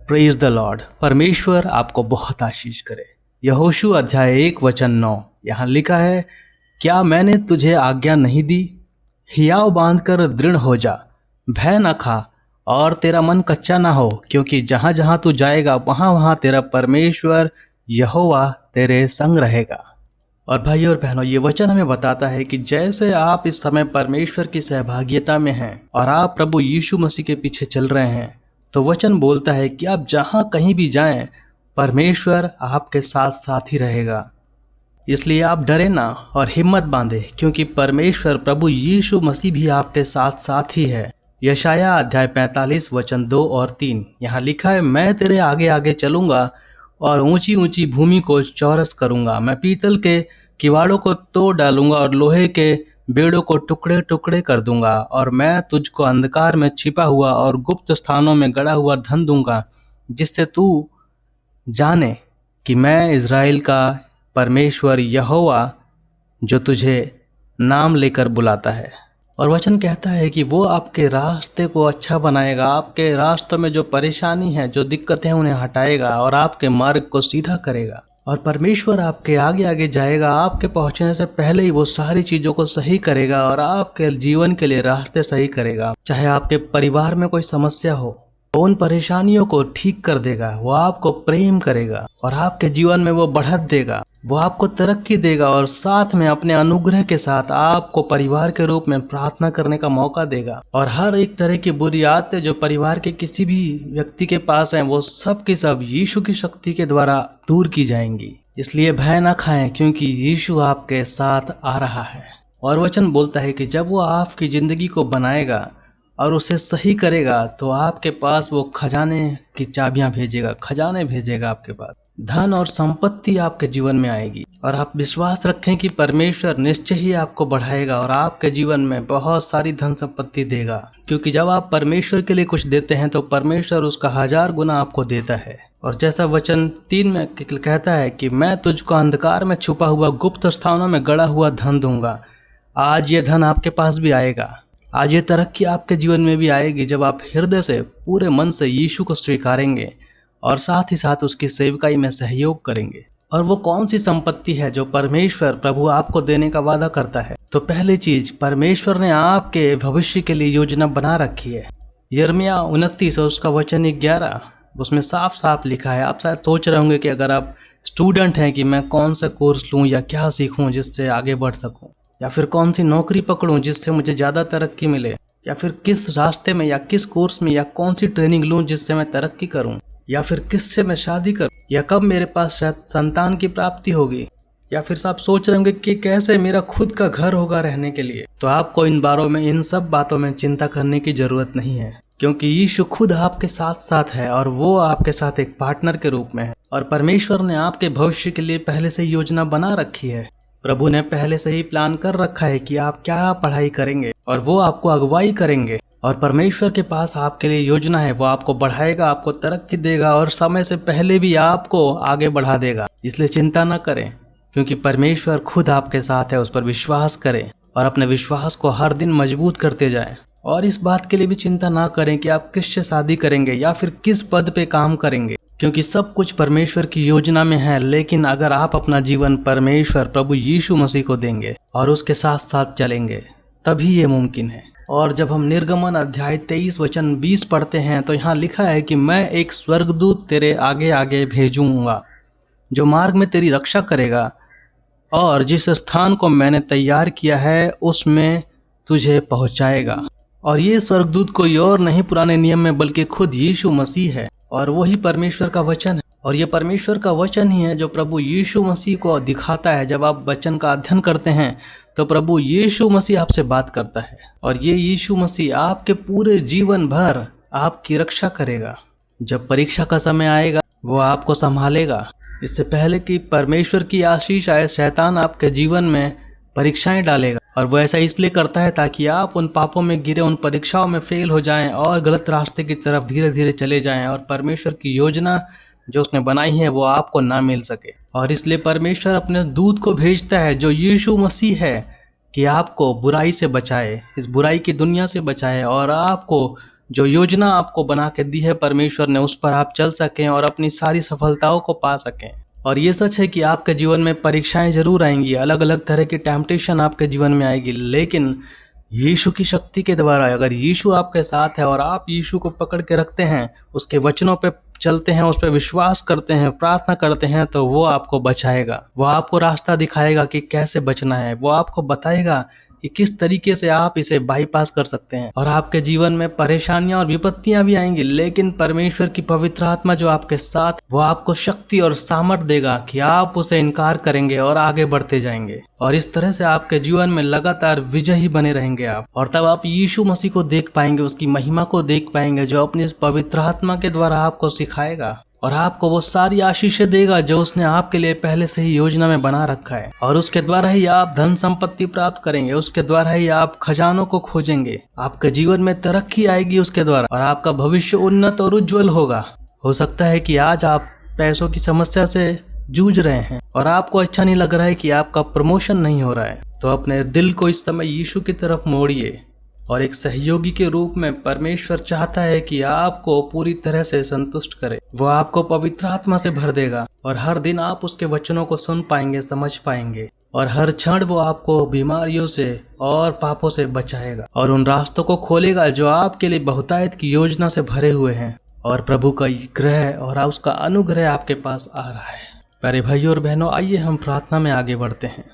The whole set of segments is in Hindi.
Praise the Lord. परमेश्वर आपको बहुत आशीष करे। यहोशू अध्याय 1 वचन 9 यहाँ लिखा है, क्या मैंने तुझे आज्ञा नहीं दी? हियाव बांधकर दृढ़ हो जा, भय न खा और तेरा मन कच्चा ना हो, क्योंकि जहाँ जहाँ तू जाएगा वहाँ वहाँ तेरा परमेश्वर यहोवा तेरे संग रहेगा। और भाई और बहनों, ये वचन हमें बताता है कि जैसे आप इस समय परमेश्वर की सहभागिता में हैं और आप प्रभु यीशु मसीह के पीछे चल रहे हैं, तो वचन बोलता है कि आप जहाँ कहीं भी जाएं, परमेश्वर आपके साथ साथ ही रहेगा। इसलिए आप डरे ना और हिम्मत बांधे, क्योंकि परमेश्वर प्रभु यीशु मसीह भी आपके साथ साथ ही है। यशाया अध्याय 45 वचन 2 और 3 यहाँ लिखा है, मैं तेरे आगे आगे चलूंगा और ऊंची ऊंची भूमि को चौरस करूंगा। मैं पीतल के किवाड़ों को तोड़ डालूंगा और लोहे के बेड़ों को टुकड़े टुकड़े कर दूंगा, और मैं तुझको अंधकार में छिपा हुआ और गुप्त स्थानों में गड़ा हुआ धन दूंगा, जिससे तू जाने कि मैं इज़राइल का परमेश्वर यहोवा जो तुझे नाम लेकर बुलाता है। और वचन कहता है कि वो आपके रास्ते को अच्छा बनाएगा, आपके रास्तों में जो परेशानी है, जो दिक्कतें हैं, उन्हें हटाएगा और आपके मार्ग को सीधा करेगा। और परमेश्वर आपके आगे आगे जाएगा, आपके पहुंचने से पहले ही वो सारी चीज़ों को सही करेगा और आपके जीवन के लिए रास्ते सही करेगा। चाहे आपके परिवार में कोई समस्या हो, वो उन परेशानियों को ठीक कर देगा। वो आपको प्रेम करेगा और आपके जीवन में वो बढ़त देगा, वो आपको तरक्की देगा और साथ में अपने अनुग्रह के साथ आपको परिवार के रूप में प्रार्थना करने का मौका देगा। और हर एक तरह की बुरी आदतें जो परिवार के किसी भी व्यक्ति के पास हैं, वो सब की सब यीशु की शक्ति के द्वारा दूर की जाएंगी। इसलिए भय ना खाएं, क्योंकि यीशु आपके साथ आ रहा है। और वचन बोलता है कि जब वो आपकी जिंदगी को बनाएगा और उसे सही करेगा, तो आपके पास वो खजाने की चाबियां भेजेगा, खजाने भेजेगा आपके पास। धन और संपत्ति आपके जीवन में आएगी और आप विश्वास रखें कि परमेश्वर निश्चय ही आपको बढ़ाएगा और आपके जीवन में बहुत सारी धन संपत्ति देगा। क्योंकि जब आप परमेश्वर के लिए कुछ देते हैं तो परमेश्वर उसका 1000 गुना आपको देता है। और जैसा वचन 3 में कहता है कि मैं तुझको अंधकार में छुपा हुआ गुप्त स्थानों में गड़ा हुआ धन दूंगा। आज ये धन आपके पास भी आएगा। आज ये तरक्की आपके जीवन में भी आएगी जब आप हृदय से पूरे मन से यीशु को स्वीकारेंगे और साथ ही साथ उसकी सेवकाई में सहयोग करेंगे। और वो कौन सी संपत्ति है जो परमेश्वर प्रभु आपको देने का वादा करता है? तो पहली चीज, परमेश्वर ने आपके भविष्य के लिए योजना बना रखी है। यिर्मयाह 29 और उसका वचन 11, उसमें साफ साफ लिखा है। आप शायद सोच रहे होंगे कि अगर आप स्टूडेंट हैं कि मैं कौन सा कोर्स लूँ या क्या सीखूँ जिससे आगे बढ़ सकूँ, या फिर कौन सी नौकरी पकड़ूं जिससे मुझे ज़्यादा तरक्की मिले, या फिर किस रास्ते में या किस कोर्स में या कौन सी ट्रेनिंग लूं जिससे मैं तरक्की करूं, या फिर किससे मैं शादी करूं, या कब मेरे पास शायद संतान की प्राप्ति होगी, या फिर आप सोच रहे होंगे कि कैसे मेरा खुद का घर होगा रहने के लिए। तो आपको इन सब बातों में चिंता करने की जरूरत नहीं है, क्योंकि यीशु खुद आपके साथ साथ है और वो आपके साथ एक पार्टनर के रूप में है। और परमेश्वर ने आपके भविष्य के लिए पहले से योजना बना रखी है। प्रभु ने पहले से ही प्लान कर रखा है कि आप क्या पढ़ाई करेंगे और वो आपको अगुवाई करेंगे। और परमेश्वर के पास आपके लिए योजना है, वो आपको बढ़ाएगा, आपको तरक्की देगा और समय से पहले भी आपको आगे बढ़ा देगा। इसलिए चिंता न करें, क्योंकि परमेश्वर खुद आपके साथ है। उस पर विश्वास करें और अपने विश्वास को हर दिन मजबूत करते जाएं। और इस बात के लिए भी चिंता ना करें कि आप किससे शादी करेंगे या फिर किस पद पे काम करेंगे, क्योंकि सब कुछ परमेश्वर की योजना में है। लेकिन अगर आप अपना जीवन परमेश्वर प्रभु यीशु मसीह को देंगे और उसके साथ साथ चलेंगे, तभी ये मुमकिन है। और जब हम निर्गमन अध्याय 23 वचन 20 पढ़ते हैं, तो यहाँ लिखा है कि मैं एक स्वर्गदूत तेरे आगे आगे भेजूंगा, जो मार्ग में तेरी रक्षा करेगा, और जिस स्थान को मैंने तैयार किया है उसमें तुझे पहुँचाएगा। और ये स्वर्गदूत कोई और नहीं पुराने नियम में, बल्कि खुद यीशु मसीह है। और वही परमेश्वर का वचन है। और ये परमेश्वर का वचन ही है जो प्रभु यीशु मसीह को दिखाता है। जब आप वचन का अध्ययन करते हैं तो प्रभु यीशु मसीह आपसे बात करता है, और ये यीशु मसीह आपके पूरे जीवन भर आपकी रक्षा करेगा। जब परीक्षा का समय आएगा वो आपको संभालेगा। इससे पहले कि परमेश्वर की आशीष आए, शैतान आपके जीवन में परीक्षाएं डालेगा। और वो ऐसा इसलिए करता है ताकि आप उन पापों में गिरे, उन परीक्षाओं में फेल हो जाएं और गलत रास्ते की तरफ धीरे धीरे चले जाएं, और परमेश्वर की योजना जो उसने बनाई है वो आपको ना मिल सके। और इसलिए परमेश्वर अपने दूत को भेजता है, जो यीशु मसीह है, कि आपको बुराई से बचाए, इस बुराई की दुनिया से बचाए और आपको जो योजना आपको बना के दी है परमेश्वर ने, उस पर आप चल सकें और अपनी सारी सफलताओं को पा सकें। और ये सच है कि आपके जीवन में परीक्षाएं जरूर आएंगी, अलग अलग तरह की टेम्पटेशन आपके जीवन में आएगी, लेकिन यीशु की शक्ति के द्वारा अगर यीशु आपके साथ है और आप यीशु को पकड़ के रखते हैं, उसके वचनों पे चलते हैं, उस पर विश्वास करते हैं, प्रार्थना करते हैं, तो वो आपको बचाएगा। वो आपको रास्ता दिखाएगा कि कैसे बचना है। वो आपको बताएगा कि किस तरीके से आप इसे बाईपास कर सकते हैं। और आपके जीवन में परेशानियां और विपत्तियां भी आएंगी, लेकिन परमेश्वर की पवित्र आत्मा जो आपके साथ, वो आपको शक्ति और सामर्थ देगा कि आप उसे इनकार करेंगे और आगे बढ़ते जाएंगे। और इस तरह से आपके जीवन में लगातार विजयी बने रहेंगे आप। और तब आप यीशु मसीह को देख पाएंगे, उसकी महिमा को देख पाएंगे, जो अपनी इस पवित्र आत्मा के द्वारा आपको सिखाएगा और आपको वो सारी आशीषें देगा जो उसने आपके लिए पहले से ही योजना में बना रखा है। और उसके द्वारा ही आप धन संपत्ति प्राप्त करेंगे, उसके द्वारा ही आप खजानों को खोजेंगे, आपके जीवन में तरक्की आएगी उसके द्वारा, और आपका भविष्य उन्नत और उज्जवल होगा। हो सकता है कि आज आप पैसों की समस्या से जूझ रहे हैं और आपको अच्छा नहीं लग रहा है कि आपका प्रमोशन नहीं हो रहा है, तो अपने दिल को इस समय यीशु की तरफ मोड़िए और एक सहयोगी के रूप में परमेश्वर चाहता है कि आपको पूरी तरह से संतुष्ट करे। वो आपको पवित्र आत्मा से भर देगा और हर दिन आप उसके वचनों को सुन पाएंगे, समझ पाएंगे, और हर क्षण वो आपको बीमारियों से और पापों से बचाएगा और उन रास्तों को खोलेगा जो आपके लिए बहुतायत की योजना से भरे हुए हैं। और प्रभु का ग्रह और उसका अनुग्रह आपके पास आ रहा है। प्यारे भाइयों और बहनों, आइए हम प्रार्थना में आगे बढ़ते हैं।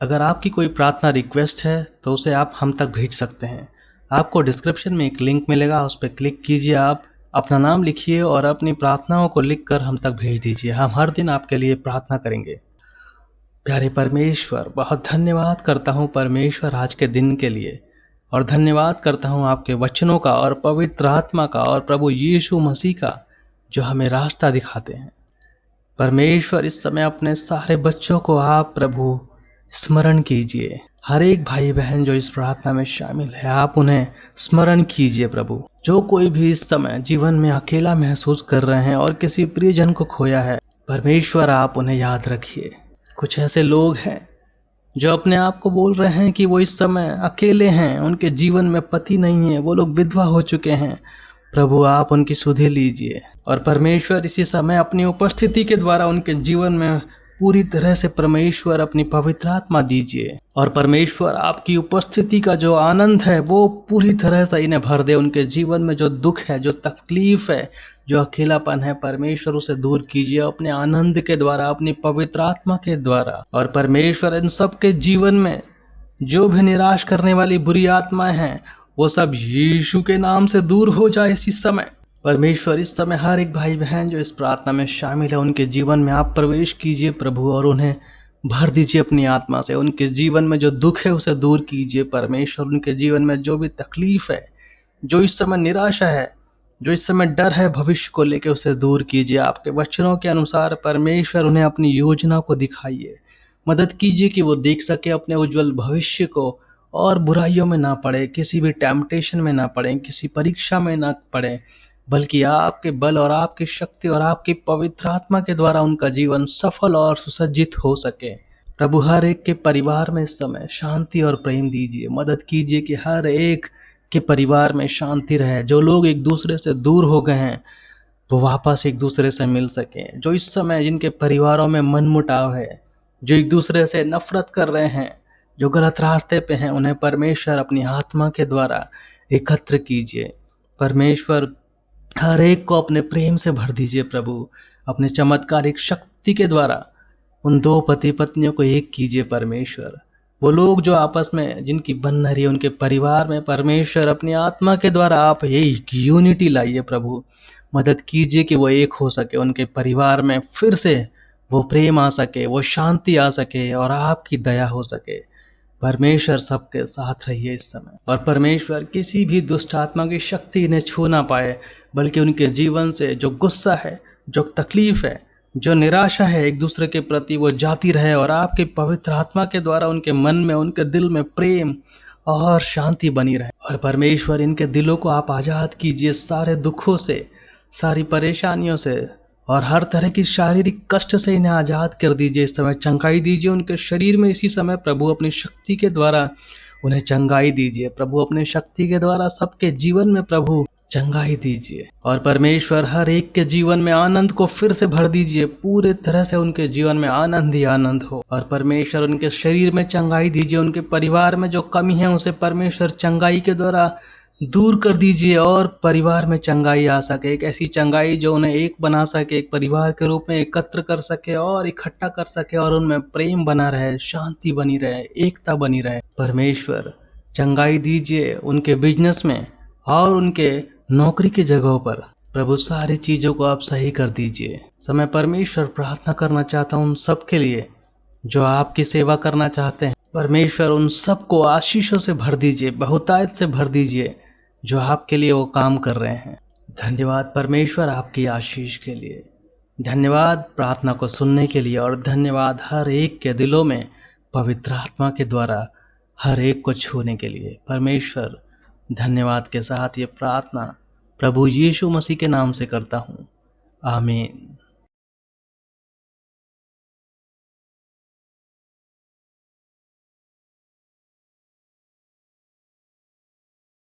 अगर आपकी कोई प्रार्थना रिक्वेस्ट है तो उसे आप हम तक भेज सकते हैं। आपको डिस्क्रिप्शन में एक लिंक मिलेगा, उस पर क्लिक कीजिए, आप अपना नाम लिखिए और अपनी प्रार्थनाओं को लिखकर हम तक भेज दीजिए। हम हर दिन आपके लिए प्रार्थना करेंगे। प्यारे परमेश्वर, बहुत धन्यवाद करता हूँ परमेश्वर आज के दिन के लिए, और धन्यवाद करता हूँ आपके वचनों का और पवित्र आत्मा का और प्रभु यीशु मसीह का जो हमें रास्ता दिखाते हैं। परमेश्वर, इस समय अपने सारे बच्चों को आप प्रभु स्मरण कीजिए। हर एक भाई बहन जो इस प्रार्थना में शामिल है, आप उन्हें स्मरण कीजिए प्रभु। जो कोई भी इस समय जीवन में अकेला महसूस कर रहे हैं और किसी प्रियजन को खोया है, परमेश्वर आप उन्हें याद रखिए। कुछ ऐसे लोग हैं जो अपने आप को बोल रहे हैं कि वो इस समय अकेले हैं, उनके जीवन में पति नहीं है, वो लोग विधवा हो चुके हैं। प्रभु आप उनकी सुधि लीजिए और परमेश्वर इसी समय अपनी उपस्थिति के द्वारा उनके जीवन में पूरी तरह से परमेश्वर अपनी पवित्र आत्मा दीजिए। और परमेश्वर आपकी उपस्थिति का जो आनंद है वो पूरी तरह से इन्हें भर दे। उनके जीवन में जो दुख है, जो तकलीफ है, जो अकेलापन है, परमेश्वर उसे दूर कीजिए अपने आनंद के द्वारा, अपनी पवित्र आत्मा के द्वारा। और परमेश्वर इन सब के जीवन में जो भी निराश करने वाली बुरी आत्माएं हैं, वो सब यीशु के नाम से दूर हो जाए इसी समय। परमेश्वर, इस समय हर एक भाई बहन जो इस प्रार्थना में शामिल है, उनके जीवन में आप प्रवेश कीजिए प्रभु और उन्हें भर दीजिए अपनी आत्मा से। उनके जीवन में जो दुख है उसे दूर कीजिए परमेश्वर। उनके जीवन में जो भी तकलीफ है, जो इस समय निराशा है, जो इस समय डर है भविष्य को लेकर, उसे दूर कीजिए। आपके वचनों के अनुसार परमेश्वर उन्हें अपनी योजना को दिखाइए, मदद कीजिए कि वो देख सके अपने उज्जवल भविष्य को और बुराइयों में ना पड़े, किसी भी टेम्पटेशन में ना पड़े, किसी परीक्षा में ना पड़े, बल्कि आपके बल और आपकी शक्ति और आपकी पवित्र आत्मा के द्वारा उनका जीवन सफल और सुसज्जित हो सके। प्रभु, हर एक के परिवार में इस समय शांति और प्रेम दीजिए। मदद कीजिए कि हर एक के परिवार में शांति रहे। जो लोग एक दूसरे से दूर हो गए हैं वो वापस एक दूसरे से मिल सकें। जो इस समय जिनके परिवारों में मनमुटाव है, जो एक दूसरे से नफरत कर रहे हैं, जो गलत रास्ते पे हैं, उन्हें परमेश्वर अपनी आत्मा के द्वारा एकत्र कीजिए। परमेश्वर, हर एक को अपने प्रेम से भर दीजिए प्रभु। अपने चमत्कारिक शक्ति के द्वारा उन दो पति पत्नियों को एक कीजिए परमेश्वर। वो लोग जो आपस में जिनकी बन न रही है, उनके परिवार में परमेश्वर अपनी आत्मा के द्वारा आप ये यूनिटी लाइए प्रभु। मदद कीजिए कि वो एक हो सके, उनके परिवार में फिर से वो प्रेम आ सके, वो शांति आ सके और आपकी दया हो सके। परमेश्वर सबके साथ रहिए इस समय। और परमेश्वर, किसी भी दुष्ट आत्मा की शक्ति इन्हें छू ना पाए, बल्कि उनके जीवन से जो गुस्सा है, जो तकलीफ है, जो निराशा है एक दूसरे के प्रति, वो जाती रहे और आपके पवित्र आत्मा के द्वारा उनके मन में, उनके दिल में प्रेम और शांति बनी रहे। और परमेश्वर, इनके दिलों को आप आज़ाद कीजिए सारे दुखों से, सारी परेशानियों से और हर तरह की शारीरिक कष्ट से इन्हें आज़ाद कर दीजिए। इस समय चंगाई दीजिए उनके शरीर में इसी समय प्रभु। अपनी शक्ति के द्वारा उन्हें चंगाई दीजिए प्रभु। अपने शक्ति के द्वारा सबके जीवन में प्रभु चंगाई दीजिए और परमेश्वर हर एक के जीवन में आनंद को फिर से भर दीजिए, पूरे तरह से उनके जीवन में आनंद ही आनंद हो। और परमेश्वर उनके शरीर में चंगाई दीजिए, उनके परिवार में जो कमी है उसे परमेश्वर चंगाई के द्वारा दूर कर दीजिए और परिवार में चंगाई आ सके, एक ऐसी चंगाई जो उन्हें एक बना सके, एक परिवार के रूप में एकत्र कर सके और इकट्ठा कर सके और उनमें प्रेम बना रहे, शांति बनी रहे, एकता बनी रहे। परमेश्वर चंगाई दीजिए उनके बिजनेस में और उनके नौकरी की जगहों पर। प्रभु सारी चीजों को आप सही कर दीजिए। समय परमेश्वर प्रार्थना करना चाहता हूँ उन सब के लिए जो आपकी सेवा करना चाहते हैं। परमेश्वर उन सबको आशीषों से भर दीजिए, बहुतायत से भर दीजिए जो आपके लिए वो काम कर रहे हैं। धन्यवाद परमेश्वर आपकी आशीष के लिए, धन्यवाद प्रार्थना को सुनने के लिए और धन्यवाद हर एक के दिलों में पवित्र आत्मा के द्वारा हर एक को छूने के लिए। परमेश्वर धन्यवाद के साथ ये प्रार्थना प्रभु यीशु मसीह के नाम से करता हूँ, आमीन।